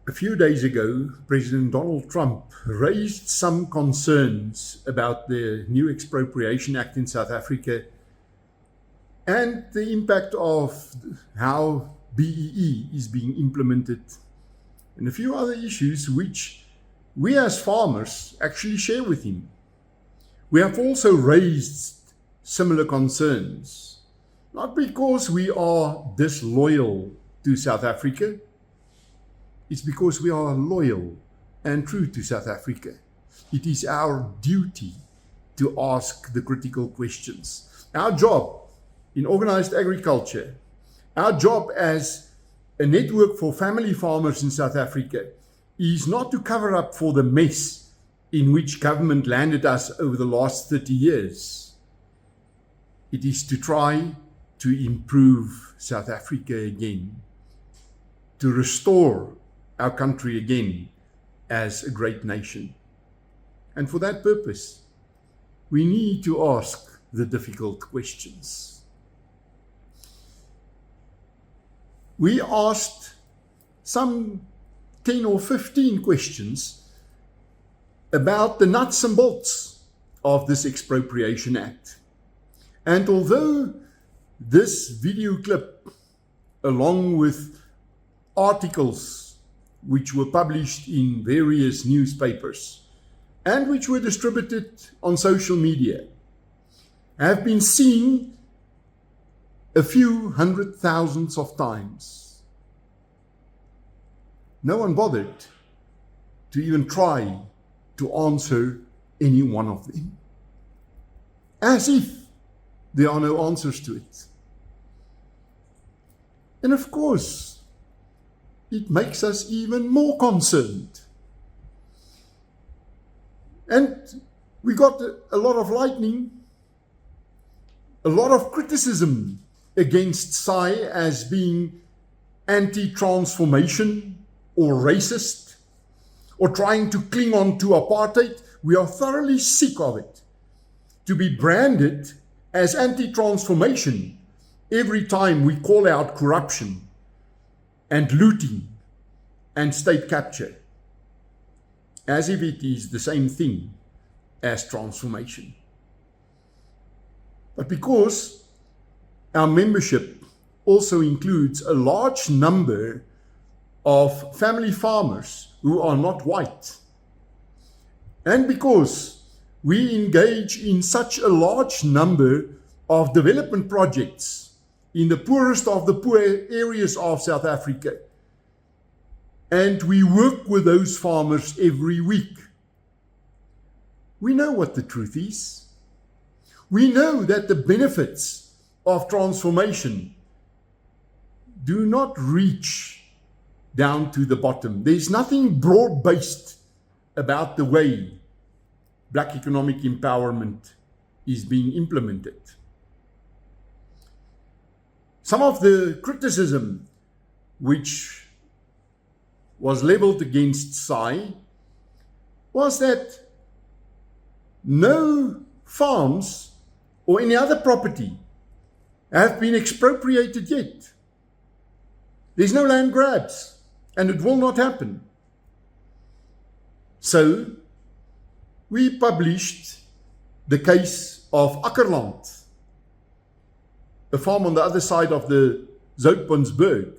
A few days ago, President Donald Trump raised some concerns about the new Expropriation Act in South Africa and the impact of how BEE is being implemented, and a few other issues which we as farmers actually share with him. We have also raised similar concerns, not because we are disloyal to South Africa. It's because we are loyal and true to South Africa. It is our duty to ask the critical questions. Our job in organized agriculture, our job as a network for family farmers in South Africa is not to cover up for the mess in which government landed us over the last 30 years. It is to try to improve South Africa again, to restore our country again as a great nation. And for that purpose, we need to ask the difficult questions. We asked some 10 or 15 questions about the nuts and bolts of this Expropriation Act. And although this video clip, along with articles which were published in various newspapers and which were distributed on social media, have been seen a few hundred thousands of times, no one bothered to even try to answer any one of them, as if there are no answers to it. And of course, it makes us even more concerned. And we got a lot of lightning, a lot of criticism against Saai as being anti-transformation or racist or trying to cling on to apartheid. We are thoroughly sick of it. To be branded as anti-transformation every time we call out corruption and looting and state capture, as if it is the same thing as transformation. But because our membership also includes a large number of family farmers who are not white, and because we engage in such a large number of development projects in the poorest of the poor areas of South Africa, and we work with those farmers every week, we know what the truth is. We know that the benefits of transformation do not reach down to the bottom. There's nothing broad-based about the way Black economic empowerment is being implemented. Some of the criticism which was leveled against Saai was that no farms or any other property have been expropriated yet. There's no land grabs, and it will not happen. So, we published the case of Akkerland, a farm on the other side of the Zoutpansberg,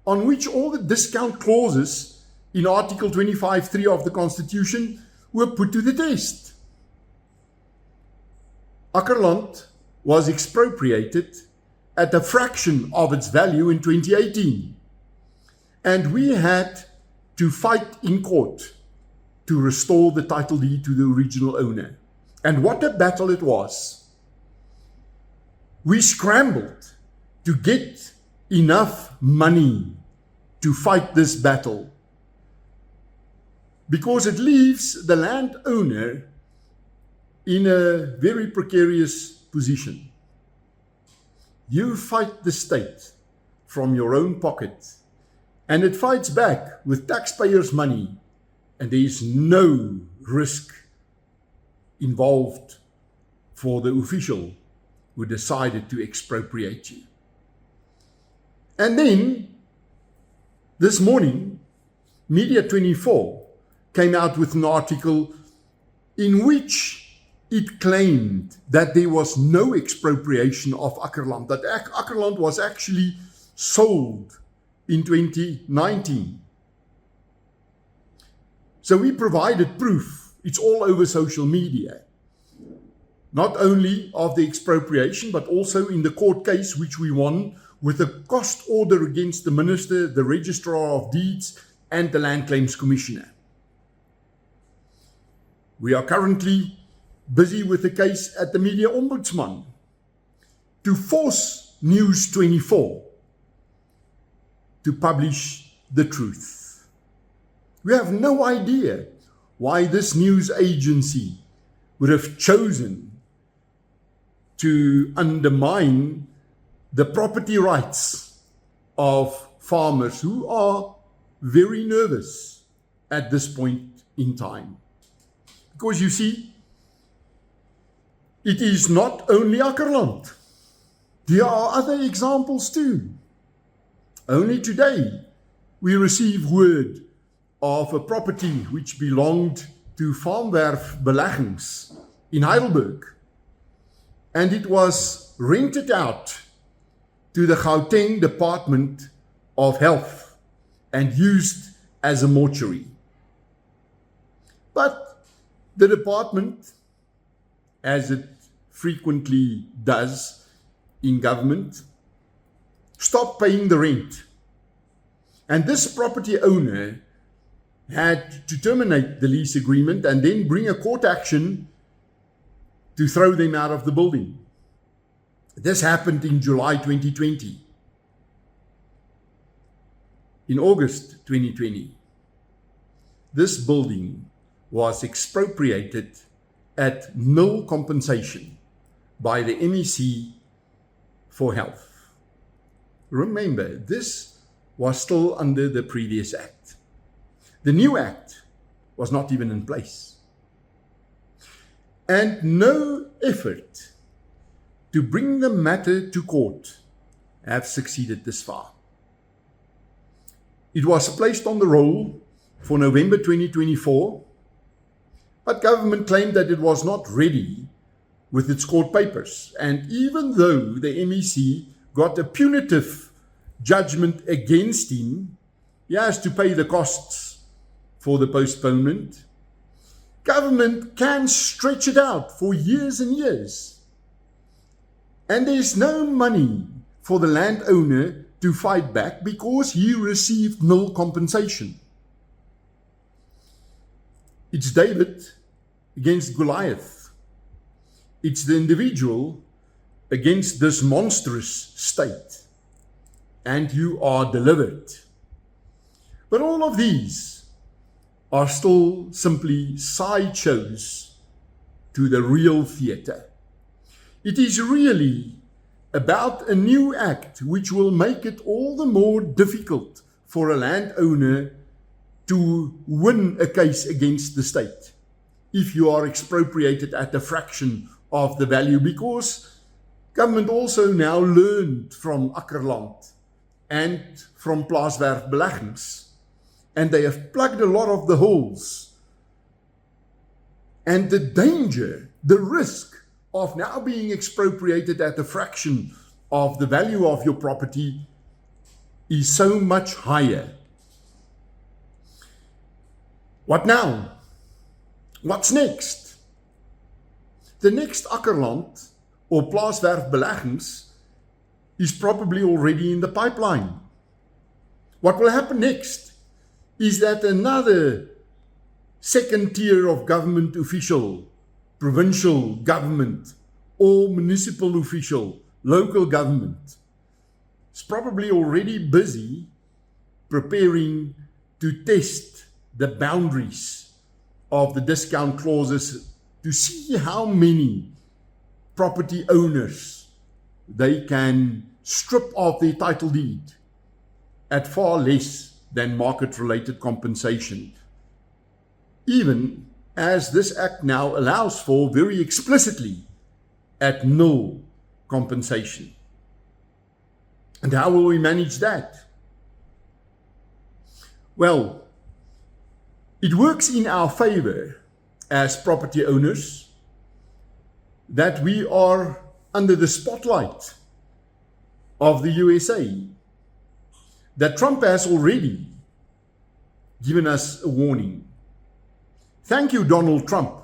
on which all the discount clauses in Article 25(3) of the Constitution were put to the test. Akkerland was expropriated at a fraction of its value in 2018, and we had to fight in court to restore the title deed to the original owner. And what a battle it was. We scrambled to get enough money to fight this battle, because it leaves the landowner in a very precarious position. You fight the state from your own pocket, and it fights back with taxpayers' money, and there is no risk involved for the official who decided to expropriate you. And then, this morning, Media 24 came out with an article in which it claimed that there was no expropriation of Akkerland, that Akkerland was actually sold in 2019. So we provided proof. It's all over social media. Not only of the expropriation, but also in the court case which we won with a cost order against the Minister, the Registrar of Deeds, and the Land Claims Commissioner. We are currently busy with the case at the Media Ombudsman to force News 24 to publish the truth. We have no idea why this news agency would have chosen to undermine the property rights of farmers who are very nervous at this point in time. Because you see, it is not only Akkerland. There are other examples too. Only today we receive word of a property which belonged to Plaswerf Beleggings in Heidelberg, and it was rented out to the Gauteng Department of Health and used as a mortuary. But the department, as it frequently does in government, stopped paying the rent. And this property owner had to terminate the lease agreement and then bring a court action to throw them out of the building. This happened in July 2020. In August 2020, this building was expropriated at nil compensation by the MEC for Health. Remember, this was still under the previous act. The new act was not even in place. And no effort to bring the matter to court have succeeded this far. It was placed on the roll for November 2024, but government claimed that it was not ready with its court papers. And even though the MEC got a punitive judgment against him, he has to pay the costs for the postponement. Government can stretch it out for years and years. And there's no money for the landowner to fight back because he received nil compensation. It's David against Goliath. It's the individual against this monstrous state. And you are delivered. But all of these are still simply sideshows to the real theatre. It is really about a new act which will make it all the more difficult for a landowner to win a case against the state if you are expropriated at a fraction of the value, because government also now learned from Akkerland and from Plaswerf Beleggings, and they have plugged a lot of the holes. And the danger, the risk of now being expropriated at a fraction of the value of your property is so much higher. What now? What's next? The next Akkerland or Plaswerf Beleggings is probably already in the pipeline. What will happen next is that another second tier of government official, provincial government or municipal official, local government, is probably already busy preparing to test the boundaries of the discount clauses to see how many property owners they can strip of their title deed at far less than market-related compensation, even as this act now allows for very explicitly at nil compensation. And how will we manage that? Well, It works in our favor as property owners that we are under the spotlight of the USA, that Trump has already given us a warning. Thank you, Donald Trump.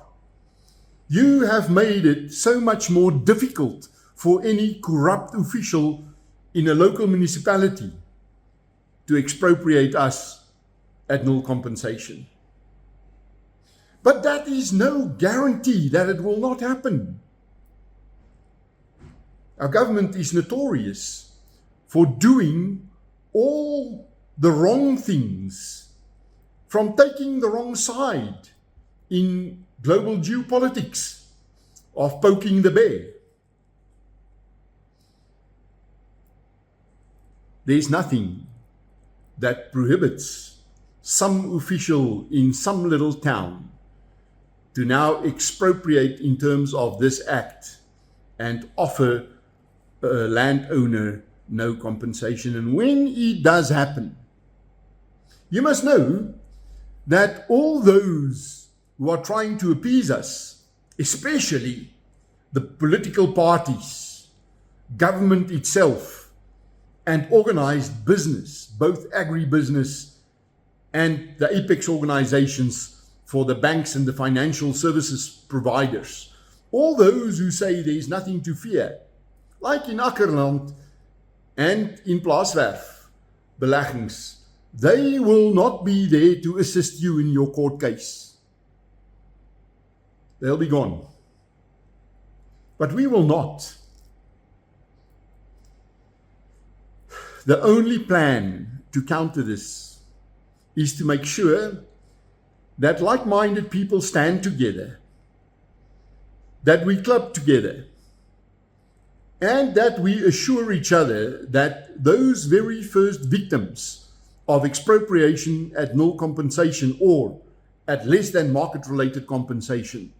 You have made it so much more difficult for any corrupt official in a local municipality to expropriate us at null compensation. But that is no guarantee that it will not happen. Our government is notorious for doing all the wrong things, from taking the wrong side in global geopolitics, of poking the bear. There's nothing that prohibits some official in some little town to now expropriate in terms of this act and offer a landowner no compensation. And when it does happen, you must know that all those who are trying to appease us, especially the political parties, government itself, and organized business, both agribusiness and the apex organizations for the banks and the financial services providers, all those who say there is nothing to fear, like in Akkerland and in Plaswerf Beleggings, they will not be there to assist you in your court case. They'll be gone. But we will not. The only plan to counter this is to make sure that like-minded people stand together, that we club together, and that we assure each other that those very first victims of expropriation at null compensation or at less than market-related compensation,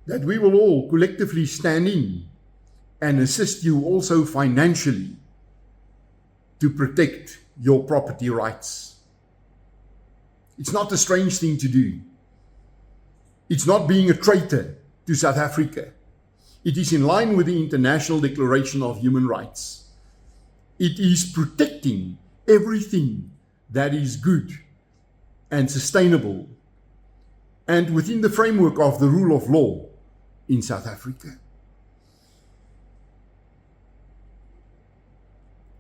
that we will all collectively stand in and assist you also financially to protect your property rights. It's not a strange thing to do. It's not being a traitor to South Africa. It is in line with the International Declaration of Human Rights. It is protecting everything that is good and sustainable and within the framework of the rule of law in South Africa.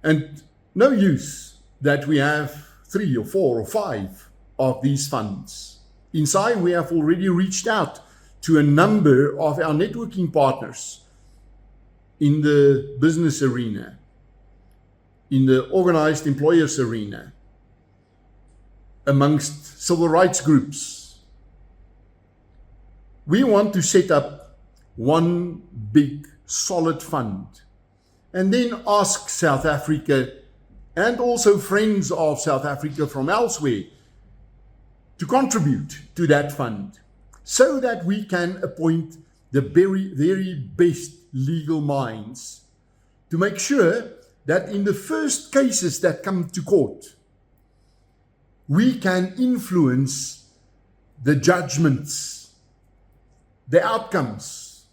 And no use that we have 3 or 4 or 5 of these funds. In Saai, we have already reached out to a number of our networking partners in the business arena, in the organized employers arena, amongst civil rights groups. We want to set up one big solid fund and then ask South Africa and also friends of South Africa from elsewhere to contribute to that fund so that we can appoint the very, very best legal minds to make sure that in the first cases that come to court, we can influence the judgments, the outcomes,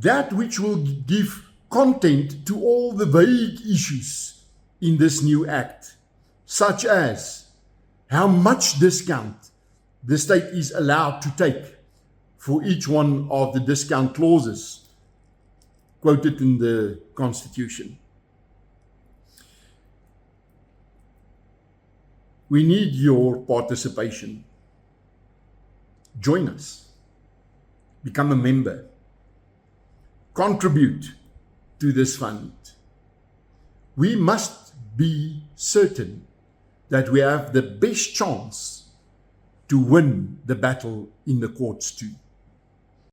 that which will give content to all the vague issues in this new act, such as how much discount the state is allowed to take for each one of the discount clauses quoted in the Constitution. We need your participation. Join us. Become a member. Contribute to this fund. We must be certain that we have the best chance to win the battle in the courts too.